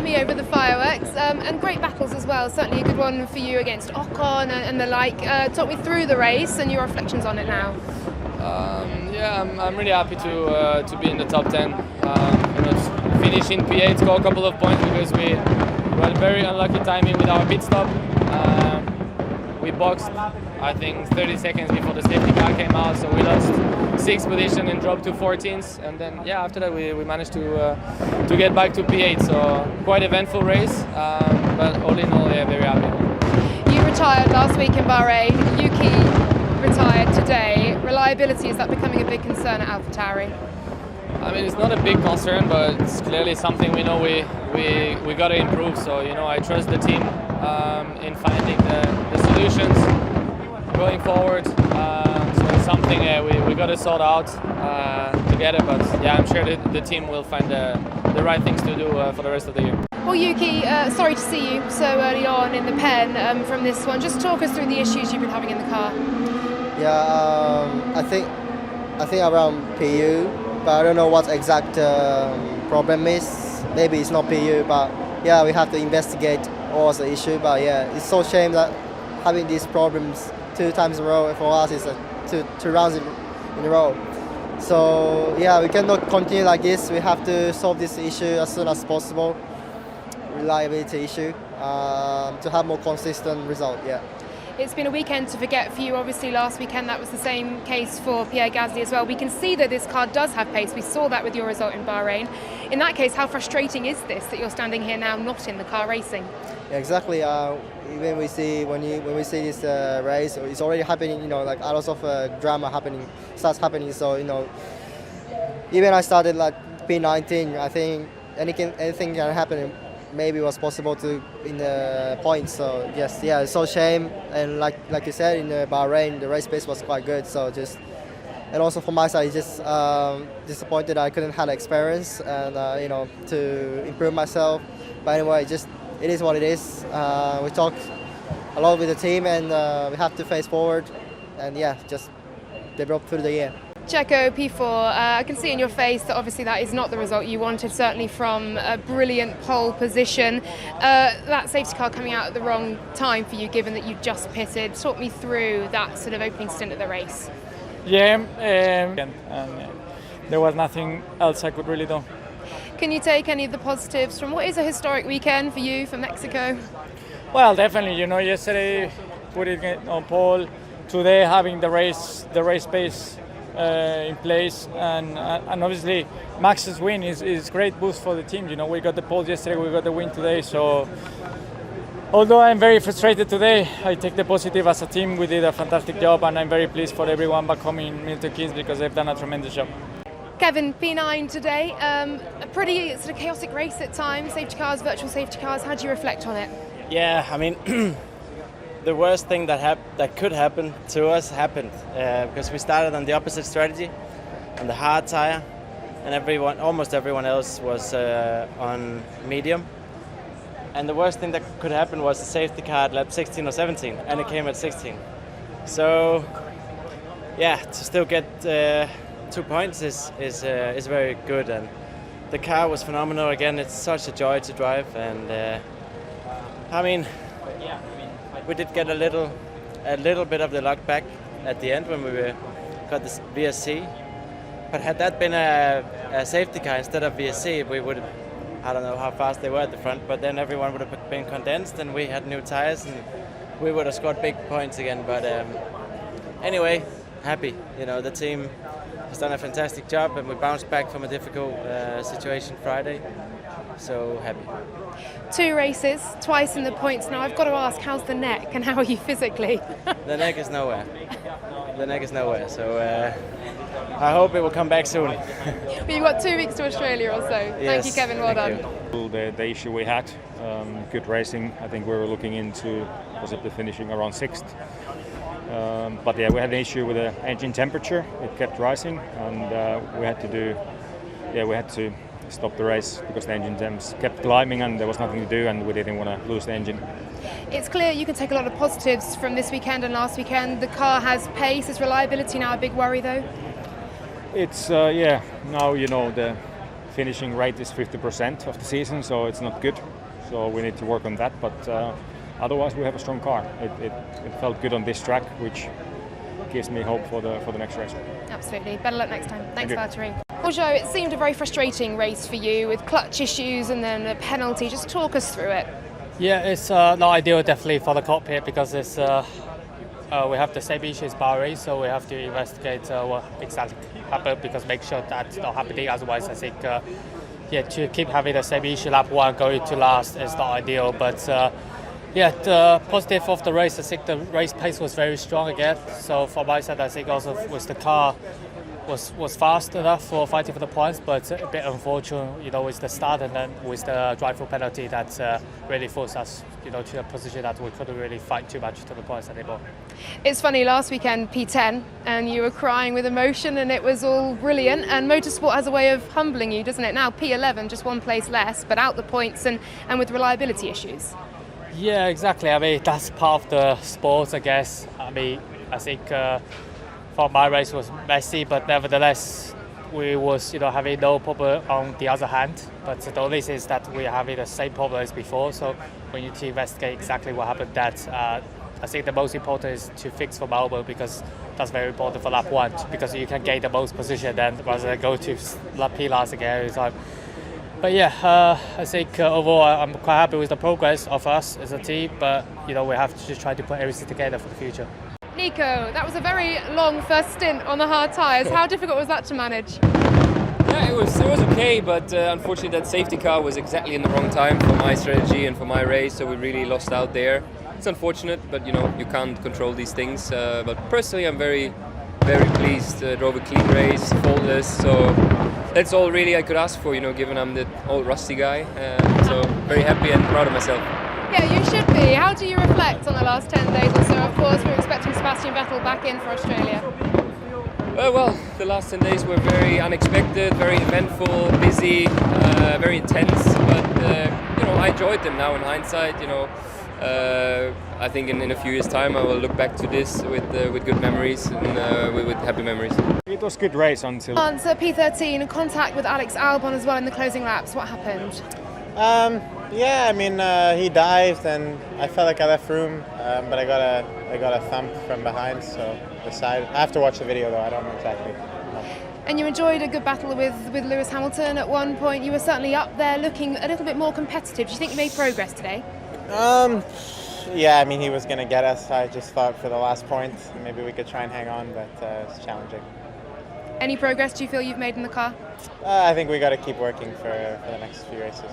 Amy over the fireworks, and great battles as well. Certainly a good one for you against Ocon and the like. Talk me through the race and your reflections on it now. I'm really happy to be in the top 10. Finish in P8, score a couple of points because we had very unlucky timing with our pit stop. We boxed, I think, 30 seconds before the safety car came out, so we lost 6th position and dropped to 14th. And then, after that, we managed to get back to P8. So quite eventful race, but all in all, very happy. You retired last week in Bahrain. Yuki retired today. Reliability, is that becoming a big concern at AlphaTauri? I mean, it's not a big concern, but it's clearly something we know we got to improve. So, I trust the team in finding the solutions going forward. So it's something we got to sort out together. But I'm sure the team will find the right things to do for the rest of the year. Well, Yuki, sorry to see you so early on in the pen from this one. Just talk us through the issues you've been having in the car. I think around PU, but I don't know what exact problem is. Maybe it's not PU, but we have to investigate what's the issue. But it's so shame that having these problems 2 times in a row for us is two rounds in a row. So we cannot continue like this. We have to solve this issue as soon as possible. Reliability issue to have more consistent result. It's been a weekend to forget for you. Obviously, last weekend that was the same case for Pierre Gasly as well. We can see that this car does have pace. We saw that with your result in Bahrain. In that case, how frustrating is this that you're standing here now not in the car racing? Exactly. Even when we see this race, it's already happening. Like a lot of drama starts happening. So even I started like P19. I think anything can happen. Maybe it was possible to in the points. So yes, it's so shame. And like you said, in Bahrain, the race pace was quite good. So and also from my side, just disappointed I couldn't have experience and to improve myself. But anyway, it is what it is. We talked a lot with the team, and we have to face forward. And just develop through the year. Checo, P4, I can see in your face that obviously that is not the result you wanted, certainly from a brilliant pole position. That safety car coming out at the wrong time for you, given that you just pitted. Talk me through that sort of opening stint of the race. And there was nothing else I could really do. Can you take any of the positives from what is a historic weekend for you, for Mexico? Well, definitely. Yesterday putting it on pole, today having the race pace in place, and obviously Max's win is great boost for the team. We got the pole yesterday, we got the win today. So although I'm very frustrated today, I take the positive as a team. We did a fantastic job, and I'm very pleased for everyone back home in Milton Keynes because they've done a tremendous job. Kevin, P9 today, a pretty sort of chaotic race at times, safety cars, virtual safety cars. How do you reflect on it? I mean, the worst thing that could happen to us happened because we started on the opposite strategy, on the hard tire, and almost everyone else was on medium. And the worst thing that could happen was the safety car at lap 16 or 17, and it came at 16. So, to still get 2 points is very good, and the car was phenomenal. Again, it's such a joy to drive, and we did get a little bit of the luck back at the end when we got this VSC. But had that been a safety car instead of VSC, we would have, I don't know how fast they were at the front, but then everyone would have been condensed and we had new tires and we would have scored big points again. But anyway, happy. The team has done a fantastic job and we bounced back from a difficult situation Friday. So happy. 2 races, twice in the points. Now I've got to ask, how's the neck and how are you physically? The neck is nowhere. So I hope it will come back soon. Well, you've got 2 weeks to Australia or so. Yes, thank you, Kevin. Well done. The issue we had, good racing. I think we were looking into possibly finishing around 6th. But we had an issue with the engine temperature. It kept rising, and we had to stop the race because the engine temps kept climbing and there was nothing to do and we didn't want to lose the engine. It's clear you can take a lot of positives from this weekend and last weekend. The car has pace. Is reliability now a big worry though? It's now the finishing rate is 50% of the season, so it's not good. So we need to work on that. But otherwise, we have a strong car. It felt good on this track, which gives me hope for the next race. Absolutely. Better luck next time. Thanks, Thank Valtteri. Well, Zhou, it seemed a very frustrating race for you with clutch issues and then a penalty. Just talk us through it. Yeah, it's not ideal definitely for the cockpit because it's we have the same issues by race, so we have to investigate what exactly happened because make sure that's not happening. Otherwise, I think to keep having the same issue lap one going to last is not ideal. But the positive of the race, I think the race pace was very strong again. So from my side, I think also with the car was fast enough for fighting for the points, but a bit unfortunate, with the start and then with the drive-through penalty that really forced us, to a position that we couldn't really fight too much to the points anymore. It's funny, last weekend P10 and you were crying with emotion and it was all brilliant, and motorsport has a way of humbling you, doesn't it? Now P11, just one place less, but out the points and with reliability issues. Yeah, exactly. I mean, that's part of the sport, I guess. I mean, I think for my race was messy, but nevertheless we was having no problem on the other hand. But the only thing is that we are having the same problem as before. So we need to investigate exactly what happened. That I think the most important is to fix for Melbourne because that's very important for lap one because you can gain the most position then rather than go to lap P last again every time. But I think overall I'm quite happy with the progress of us as a team. But we have to just try to put everything together for the future. Nico, that was a very long first stint on the hard tyres. How difficult was that to manage? Yeah, it was okay, but unfortunately that safety car was exactly in the wrong time for my strategy and for my race, so we really lost out there. It's unfortunate, but you can't control these things. But personally, I'm very, very pleased. Drove a clean race, faultless, so that's all really I could ask for, given I'm the old rusty guy. So very happy and proud of myself. Yeah, you should be. How do you reflect on the last 10 days or so? Of course, we're expecting Sebastian Vettel back in for Australia. Well, the last 10 days were very unexpected, very eventful, busy, very intense. But I enjoyed them now in hindsight. I think in a few years' time I will look back to this with good memories and with happy memories. It was a good race until. Answer P13, contact with Alex Albon as well in the closing laps. What happened? Yeah, I mean, he dived and I felt like I left room, but I got a thump from behind, so the side. I have to watch the video though. I don't know exactly. No. And you enjoyed a good battle with Lewis Hamilton at one point. You were certainly up there, looking a little bit more competitive. Do you think you made progress today? Yeah, I mean, he was going to get us. I just thought for the last point, maybe we could try and hang on, but it's challenging. Any progress do you feel you've made in the car? I think we got to keep working for the next few races.